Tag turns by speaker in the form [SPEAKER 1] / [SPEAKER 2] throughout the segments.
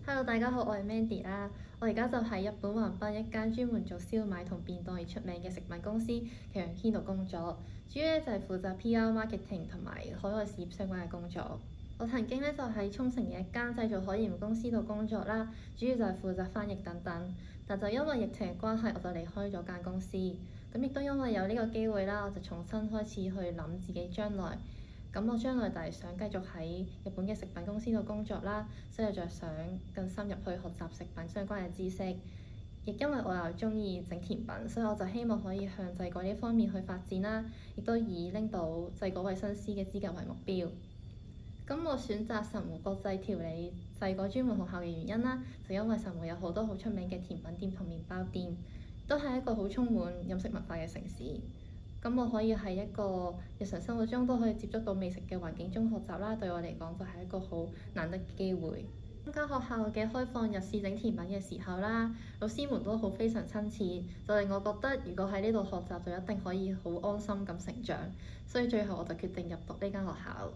[SPEAKER 1] Hello，大家好，我係 Mandy 啦。我而家就喺日本橫濱一間專門做燒賣同便當而出名嘅食品公司奇揚軒度工作，主要咧就係負責 PR marketing 同埋海外事業相關嘅工作。我曾經咧就喺沖繩嘅一間製造海鹽公司度工作啦，主要就係負責翻譯等等。但就因為疫情嘅關係，我就離開咗間公司。咁亦都因為有呢個機會啦，我就重新開始去諗自己將來。咁我將來就係想繼續喺日本嘅食品公司度工作啦，所以就想更深入去學習食品相關嘅知識。亦因為我又鍾意整甜品，所以我就希望可以向製果呢方面去發展啦，亦都以拎到製果衛生師嘅資格為目標。咁我選擇神戶國際調理製果專門學校嘅原因啦，就因為神戶有好多好出名嘅甜品店同麵包店，都係一個好充滿飲食文化嘅城市。咁我可以喺一個日常生活中都可以接觸到美食嘅環境中學習啦，對我嚟講就係一個好難得嘅機會。參加學校嘅開放日試整甜品嘅時候啦，老師們都非常親切，就令我覺得如果喺呢度學習就一定可以好安心咁成長，所以最後我就決定入讀呢間學校。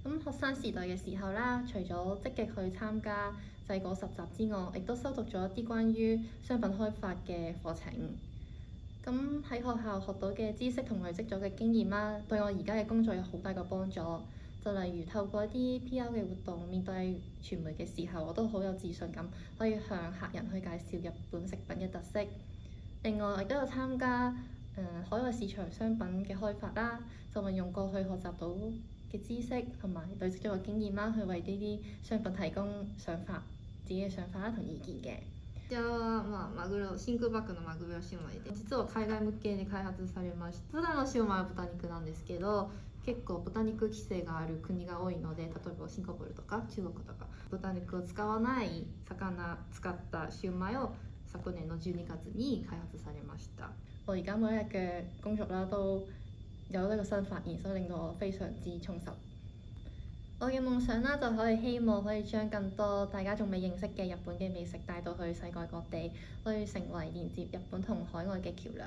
[SPEAKER 1] 咁學生時代嘅時候啦，除咗積極去參加製果實習之外，亦都修讀咗一啲關於商品開發嘅課程。咁喺學校學到嘅知識同累積咗嘅經驗啦，對我而家嘅工作有好大個幫助。就例如透過一啲 PR 嘅活動，面對傳媒嘅時候，我都好有自信咁，可以向客人去介紹日本食品嘅特色。另外，我亦都有參加海外市場商品嘅開發啦，就運用過去學習到嘅知識同埋累積咗嘅經驗啦，去為呢啲商品提供自己嘅想法啦同意見嘅。
[SPEAKER 2] こちらは、マグロ真空パックのマグロシューマイで、実は海外向けに開発されました。ただのシューマイは豚肉なんですけど、結構豚肉規制がある国が多いので、例えばシンガポールとか中国とか豚肉を使わない魚使ったシューマイを昨年の12月に開発されました。
[SPEAKER 1] 我而家每一日嘅工作啦，都有呢個新發現，所以令到我非常之充實。我嘅夢想啦，就希望可以將更多大家仲未認識嘅日本嘅美食帶到去世界各地，去成為連接日本同海外嘅橋梁。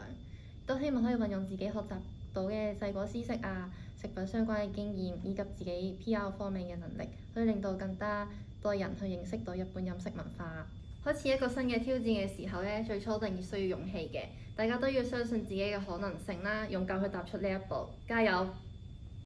[SPEAKER 1] 都希望可以運用自己學習到嘅製果知識啊、食品相關嘅經驗，以及自己 PR 方面嘅能力，可以令到更加多人去認識到日本飲食文化。開始一個新嘅挑戰嘅時候呢，最初一定要需要勇氣嘅，大家都要相信自己嘅可能性啦，勇敢去踏出呢一步，加油！